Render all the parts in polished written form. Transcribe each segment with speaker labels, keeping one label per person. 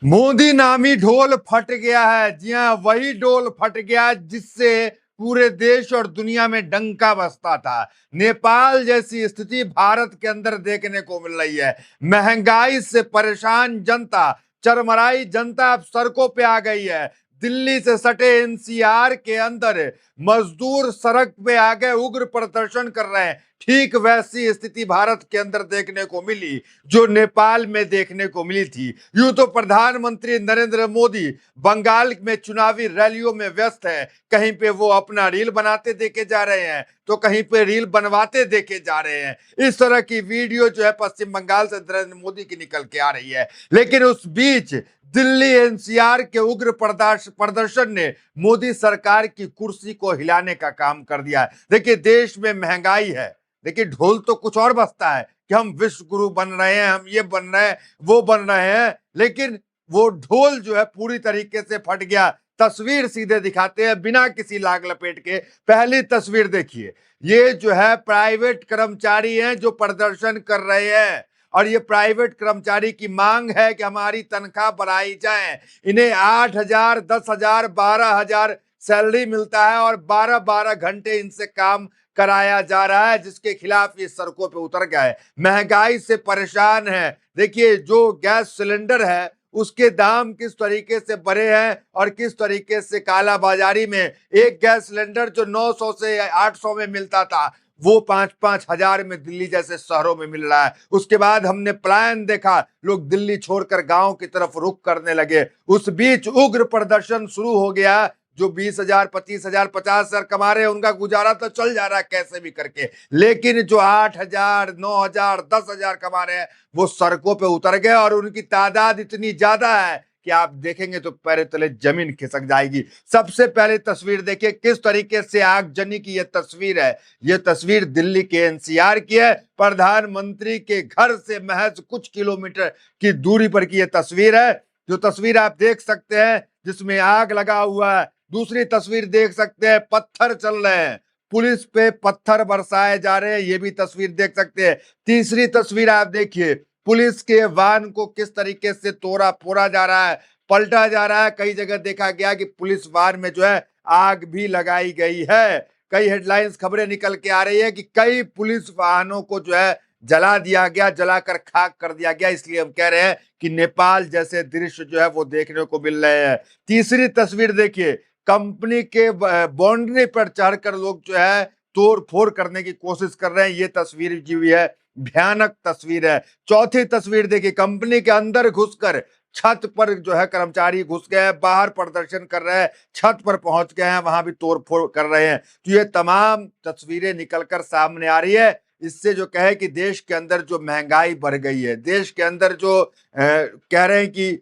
Speaker 1: मोदी नामी ढोल फट गया है। जी हाँ, वही ढोल फट गया जिससे पूरे देश और दुनिया में डंका बजता था। नेपाल जैसी स्थिति भारत के अंदर देखने को मिल रही है। महंगाई से परेशान जनता, चरमराई जनता अब सड़कों पे आ गई है। दिल्ली से सटे एनसीआर के अंदर मजदूर सड़क पे आ गए, उग्र प्रदर्शन कर रहे हैं। ठीक वैसी स्थिति भारत के अंदर देखने को मिली जो नेपाल में देखने को मिली थी। यूं तो प्रधानमंत्री नरेंद्र मोदी बंगाल में चुनावी रैलियों में व्यस्त है। कहीं पे वो अपना रील बनाते देखे जा रहे हैं तो कहीं पे रील बनवाते देखे जा रहे हैं। इस तरह की वीडियो जो है पश्चिम बंगाल से नरेंद्र मोदी की निकल के आ रही है। लेकिन उस बीच दिल्ली एनसीआर के उग्र प्रदर्शन ने मोदी सरकार की कुर्सी को हिलाने का काम कर दिया है। देखिए, देश में महंगाई है। देखिए, ढोल तो कुछ और बजता है कि हम विश्व गुरु बन रहे हैं, हम ये बन रहे हैं, वो बन रहे हैं, लेकिन वो ढोल जो है पूरी तरीके से फट गया। तस्वीर सीधे दिखाते हैं बिना किसी लाग लपेट के। पहली तस्वीर देखिए, ये जो है प्राइवेट कर्मचारी हैं जो प्रदर्शन कर रहे हैं और ये प्राइवेट कर्मचारी की मांग है कि हमारी तनख्वाह बढ़ाई जाए। इन्हें 8,000, 10,000, 12,000 सैलरी मिलता है और 12-12 घंटे इनसे काम कराया जा रहा है, जिसके खिलाफ ये सड़कों पे उतर गए। महंगाई से परेशान है। देखिए, जो गैस सिलेंडर है उसके दाम किस तरीके से बढ़े हैं और किस तरीके से कालाबाजारी में एक गैस सिलेंडर जो 900 से 800 में मिलता था वो 5-5 हजार में दिल्ली जैसे शहरों में मिल रहा है। उसके बाद हमने प्लान देखा, लोग दिल्ली छोड़कर गांव की तरफ रुख करने लगे। उस बीच उग्र प्रदर्शन शुरू हो गया। जो 20,000, 25,000, 50,000 कमा रहे हैं उनका गुजारा तो चल जा रहा है कैसे भी करके, लेकिन जो 8,000, 9,000, 10,000 कमा रहे हैं वो सड़कों पे उतर गए और उनकी तादाद इतनी ज्यादा है कि आप देखेंगे तो पैर तले जमीन खिसक जाएगी। सबसे पहले तस्वीर देखिए किस तरीके से आगजनी की यह तस्वीर है। यह तस्वीर दिल्ली के एनसीआर की है। प्रधानमंत्री के घर से महज कुछ किलोमीटर की दूरी पर की यह तस्वीर है। जो तस्वीर आप देख सकते हैं जिसमें आग लगा हुआ है। दूसरी तस्वीर देख सकते हैं, पत्थर चल रहे हैं, पुलिस पे पत्थर बरसाए जा रहे हैं, ये भी तस्वीर देख सकते हैं। तीसरी तस्वीर आप देखिए, पुलिस के वाहन को किस तरीके से तोड़ा फोड़ा जा रहा है, पलटा जा रहा है। कई जगह देखा गया कि पुलिस वाहन में जो है आग भी लगाई गई है। कई हेडलाइंस खबरें निकल के आ रही है कि कई पुलिस वाहनों को जो है जला दिया गया, जलाकर खाक कर दिया गया। इसलिए हम कह रहे हैं कि नेपाल जैसे दृश्य जो है वो देखने को मिल रहे हैं। तीसरी तस्वीर देखिए, कंपनी के बाउंड्री पर चढ़कर लोग जो है तोड़ फोड़ करने की कोशिश कर रहे हैं। ये तस्वीर जी हुई है, भयानक तस्वीर है। चौथी तस्वीर देखिए, कंपनी के अंदर घुसकर छत पर जो है कर्मचारी घुस गए हैं, बाहर प्रदर्शन कर रहे हैं, छत पर पहुंच गए हैं, वहां भी तोड़ फोड़ कर रहे हैं। तो ये तमाम तस्वीरें निकलकर सामने आ रही है। इससे जो कहे कि देश के अंदर जो महंगाई बढ़ गई है, देश के अंदर जो कह रहे हैं कि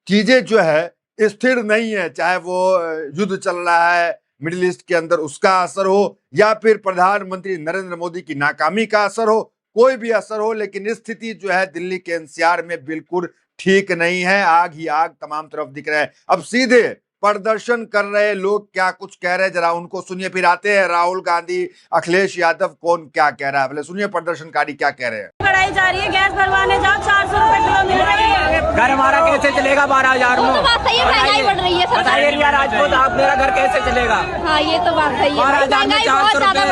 Speaker 1: चीजें जो है स्थिर नहीं है, चाहे वो युद्ध चल रहा है मिडिल ईस्ट के अंदर उसका असर हो या फिर प्रधानमंत्री नरेंद्र मोदी की नाकामी का असर हो, कोई भी असर हो, लेकिन स्थिति जो है दिल्ली के एनसीआर में बिल्कुल ठीक नहीं है। आग ही आग तमाम तरफ दिख रहा है। अब सीधे प्रदर्शन कर रहे लोग क्या कुछ कह रहे हैं जरा उनको सुनिए, फिर आते हैं राहुल गांधी, अखिलेश यादव कौन क्या कह रहा है। पहले सुनिए प्रदर्शनकारी क्या कह रहे हैं।
Speaker 2: बढ़ाई जा रही है, गैस भरवाने जाओ 400 रुपए किलो मिल रही है।
Speaker 3: घर हमारा कैसे चलेगा 12,000 में?
Speaker 4: तो बात सही है, महंगाई बढ़ रही है।
Speaker 3: बताइए रिया राजपूत, आप मेरा घर कैसे चलेगा?
Speaker 4: हाँ, ये तो बात सही है।
Speaker 3: 12,000 में 400 रुपए,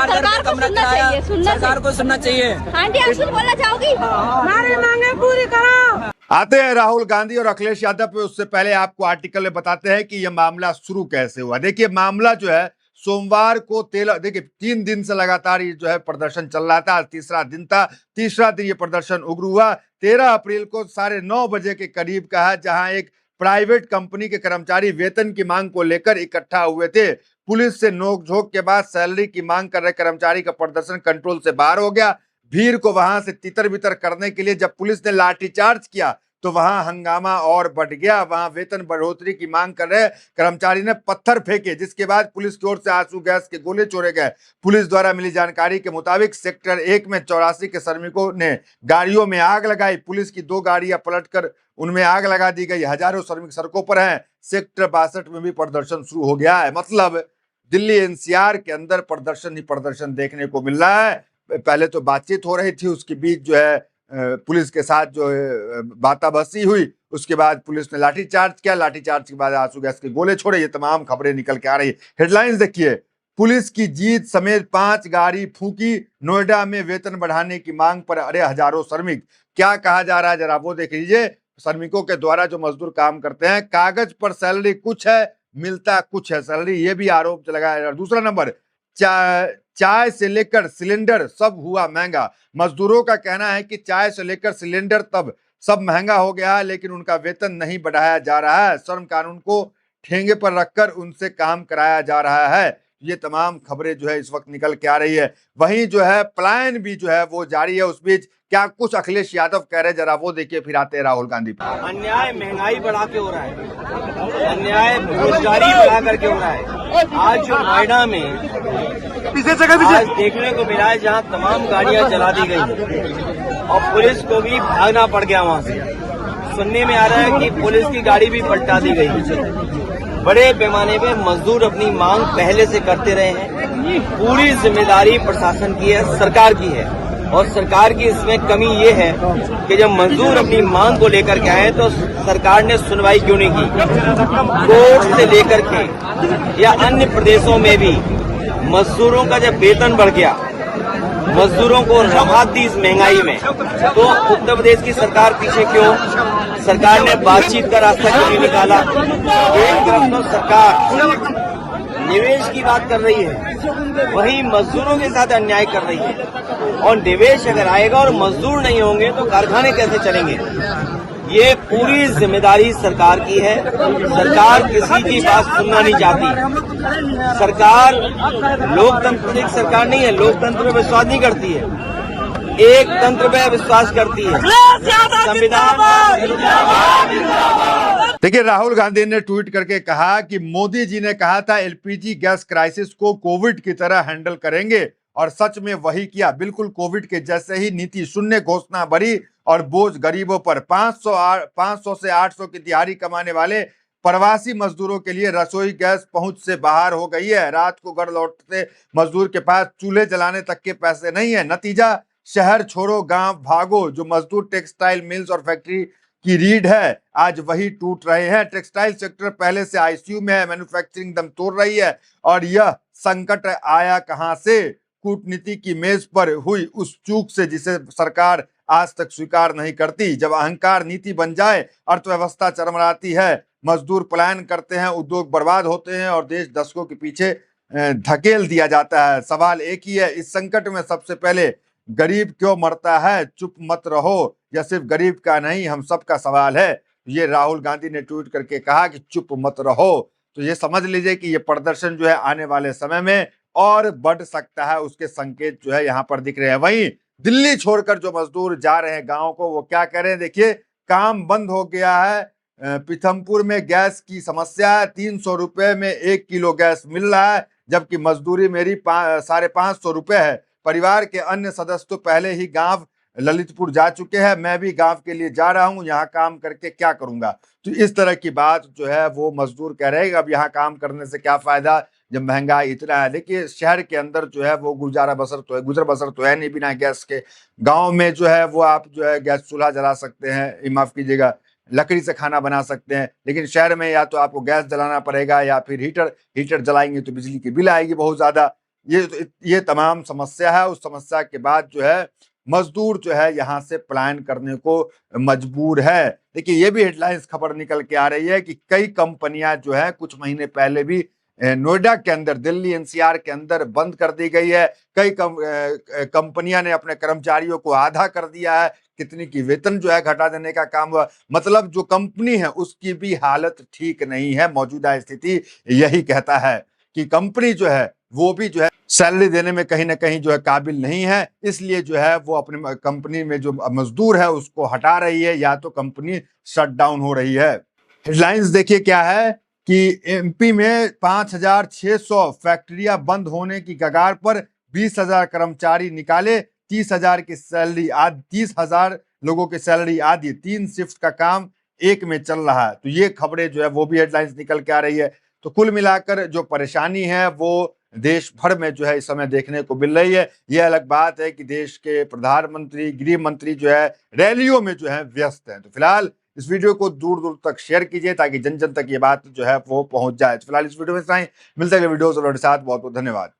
Speaker 4: सरकार को सुनना चाहिए,
Speaker 3: सरकार को सुनना चाहिए।
Speaker 4: आंटी आप कुछ बोलना चाहोगी?
Speaker 2: हमारी मांगे पूरी करो।
Speaker 1: आते हैं राहुल गांधी और अखिलेश यादव पे। उससे पहले आपको आर्टिकल में बताते हैं कि यह मामला शुरू कैसे हुआ। देखिए, मामला जो है सोमवार को देखिए 3 दिन से लगातार ये जो है प्रदर्शन चल रहा था। आज तीसरा दिन था। तीसरा दिन ये प्रदर्शन उग्र हुआ। 13 अप्रैल को 9:30 बजे के करीब का है, जहां एक प्राइवेट कंपनी के कर्मचारी वेतन की मांग को लेकर इकट्ठा हुए थे। पुलिस से नोकझोंक के बाद सैलरी की मांग कर रहे कर्मचारी का प्रदर्शन कंट्रोल से बाहर हो गया। भीड़ को वहां से तितर बितर करने के लिए जब पुलिस ने लाठीचार्ज किया तो वहां हंगामा और बढ़ गया। वहां वेतन बढ़ोतरी की मांग कर रहे कर्मचारी ने पत्थर फेंके, जिसके बाद पुलिस की ओर से आंसू गैस के गोले छोड़े गए। पुलिस द्वारा मिली जानकारी के मुताबिक सेक्टर 1 में 84 के श्रमिकों ने गाड़ियों में आग लगाई। पुलिस की 2 गाड़ियां पलटकर उनमें आग लगा दी गई। हजारों श्रमिक सड़कों पर हैं। सेक्टर 62 में भी प्रदर्शन शुरू हो गया है। मतलब दिल्ली एनसीआर के अंदर प्रदर्शन ही प्रदर्शन देखने को मिल रहा है। पहले तो बातचीत हो रही थी, उसके बीच जो है पुलिस के साथ जो बाताबसी हुई, उसके बाद पुलिस ने लाठीचार्ज किया, लाठीचार्ज के बाद आंसू गैस के गोले छोड़े। ये तमाम खबरें निकल के आ रही है। हेडलाइंस देखिए, पुलिस की जीत समेत 5 गाड़ी फूकी, नोएडा में वेतन बढ़ाने की मांग पर अरे हजारों श्रमिक। क्या कहा जा रहा है जरा वो देख लीजिए। श्रमिकों के द्वारा जो मजदूर काम करते हैं, कागज पर सैलरी कुछ है, मिलता कुछ है सैलरी, ये भी आरोप लगाया। दूसरा नंबर, चाय से लेकर सिलेंडर सब हुआ महंगा। मजदूरों का कहना है कि चाय से लेकर सिलेंडर तब सब महंगा हो गया है, लेकिन उनका वेतन नहीं बढ़ाया जा रहा है। श्रम कानून को ठेंगे पर रखकर उनसे काम कराया जा रहा है। ये तमाम खबरें जो है इस वक्त निकल के आ रही है। वहीं जो है पलायन भी जो है वो जारी है। उस बीच क्या कुछ अखिलेश यादव कह रहे हैं जरा वो देखिए, फिर आते हैं राहुल गांधी पर।
Speaker 5: अन्याय महंगाई बढ़ा के हो रहा है, अन्याय बेरोजगारी बढ़ा करके हो रहा है। आज जो नोएडा में आज देखने को मिला है, जहां तमाम गाड़ियां जला दी गई और पुलिस को भी भागना पड़ गया वहां से। सुनने में आ रहा है कि पुलिस की गाड़ी भी पलटा दी गई। बड़े पैमाने पे मजदूर अपनी मांग पहले से करते रहे हैं। पूरी जिम्मेदारी प्रशासन की है, सरकार की है, और सरकार की इसमें कमी ये है कि जब मजदूर अपनी मांग को लेकर के आए तो सरकार ने सुनवाई क्यों नहीं की। कोर्ट से लेकर के या अन्य प्रदेशों में भी मजदूरों का जब वेतन बढ़ गया, मजदूरों को राहत दी इस महंगाई में, तो उत्तर प्रदेश की सरकार पीछे क्यों? सरकार ने बातचीत का रास्ता क्यों नहीं निकाला? एक तरफ तो सरकार निवेश की बात कर रही है, वहीं मजदूरों के साथ अन्याय कर रही है। और निवेश अगर आएगा और मजदूर नहीं होंगे तो कारखाने कैसे चलेंगे? ये पूरी जिम्मेदारी सरकार की है। सरकार किसी की बात सुनना नहीं चाहती। सरकार लोकतांत्रिक सरकार नहीं है, लोकतंत्र में विश्वास नहीं करती है, एक तंत्र में विश्वास करती है। संविधान।
Speaker 1: देखिए, राहुल गांधी ने ट्वीट करके कहा कि मोदी जी ने कहा था एलपीजी गैस क्राइसिस को कोविड की तरह हैंडल करेंगे, और सच में वही किया। बिल्कुल कोविड के जैसे ही नीति शून्य घोषणा भरी और बोझ गरीबों पर। 500 से 800 की दिहाड़ी कमाने वाले प्रवासी मजदूरों के लिए रसोई गैस पहुंच से बाहर हो गई है। रात को घर लौटते मजदूर के पास चूल्हे जलाने तक के पैसे नहीं है। नतीजा, शहर छोड़ो गांव भागो। जो मजदूर टेक्सटाइल मिल्स और फैक्ट्री की रीढ़ है, आज वही टूट रहे हैं। टेक्सटाइल सेक्टर पहले से आईसीयू में है, मैन्युफैक्चरिंग दम तोड़ रही है। और यह संकट आया कहां से? कूटनीति की मेज पर हुई उस चूक से जिसे सरकार आज तक स्वीकार नहीं करती। जब अहंकार नीति बन जाए, अर्थव्यवस्था चरमराती है, मजदूर पलायन करते हैं, उद्योग बर्बाद होते हैं और देश दशकों के पीछे धकेल दिया जाता है। सवाल एक ही है, इस संकट में सबसे पहले गरीब क्यों मरता है? चुप मत रहो। यह सिर्फ गरीब का नहीं, हम सबका सवाल है। ये राहुल गांधी ने ट्वीट करके कहा कि चुप मत रहो। तो ये समझ लीजिए कि ये प्रदर्शन जो है आने वाले समय में और बढ़ सकता है, उसके संकेत जो है यहाँ पर दिख रहे हैं। वहीं दिल्ली छोड़कर जो मजदूर जा रहे हैं गांव को, वो क्या कह रहे हैं देखिए। काम बंद हो गया है, पीथमपुर में गैस की समस्या है। 300 रुपए में 1 किलो गैस मिल रहा है, जबकि मजदूरी मेरी 550 रुपए है। परिवार के अन्य सदस्य तो पहले ही गांव ललितपुर जा चुके हैं, मैं भी गांव के लिए जा रहा हूं, यहाँ काम करके क्या करूंगा? तो इस तरह की बात जो है वो मजदूर कह रहे हैं। अब यहाँ काम करने से क्या फायदा जब महंगाई इतना है। देखिए, शहर के अंदर जो है वो गुजर बसर तो है नहीं बिना गैस के। गांव में जो है वो आप जो है गैस चूल्हा जला सकते हैं, माफ कीजिएगा, लकड़ी से खाना बना सकते हैं। लेकिन शहर में या तो आपको गैस जलाना पड़ेगा या फिर हीटर जलाएंगे तो बिजली की बिल आएगी बहुत ज्यादा। ये तमाम समस्या है। उस समस्या के बाद जो है मजदूर जो है यहाँ से पलायन करने को मजबूर है। देखिए, ये भी हेडलाइंस खबर निकल के आ रही है कि कई कंपनियां जो है कुछ महीने पहले भी नोएडा के अंदर, दिल्ली एनसीआर के अंदर बंद कर दी गई है। कई कंपनियां ने अपने कर्मचारियों को आधा कर दिया है। कितनी की वेतन जो है घटा देने का काम हुआ। मतलब जो कंपनी है उसकी भी हालत ठीक नहीं है। मौजूदा स्थिति यही कहता है कि कंपनी जो है वो भी जो है सैलरी देने में कहीं ना कहीं जो है काबिल नहीं है। इसलिए जो है वो अपने कंपनी में जो मजदूर है उसको हटा रही है, या तो कंपनी शट डाउन हो रही है। हेडलाइंस देखिए क्या है कि एमपी में 5,600 फैक्ट्रियां बंद होने की कगार पर, 20,000 कर्मचारी निकाले, 30,000 की सैलरी आधी, 30,000 लोगों की सैलरी आधी, 3 शिफ्ट का काम एक में चल रहा है। तो ये खबरें जो है वो भी हेडलाइंस निकल के आ रही है। तो कुल मिलाकर जो परेशानी है वो देश भर में जो है इस समय देखने को मिल रही है। यह अलग बात है कि देश के प्रधानमंत्री, गृह मंत्री जो है रैलियों में जो है व्यस्त हैं। तो फिलहाल इस वीडियो को दूर दूर तक शेयर कीजिए ताकि जन जन तक ये बात जो है वो पहुंच जाए। फिलहाल इस वीडियो में इतना ही, मिलते हैं अगले वीडियो के साथ। बहुत बहुत धन्यवाद।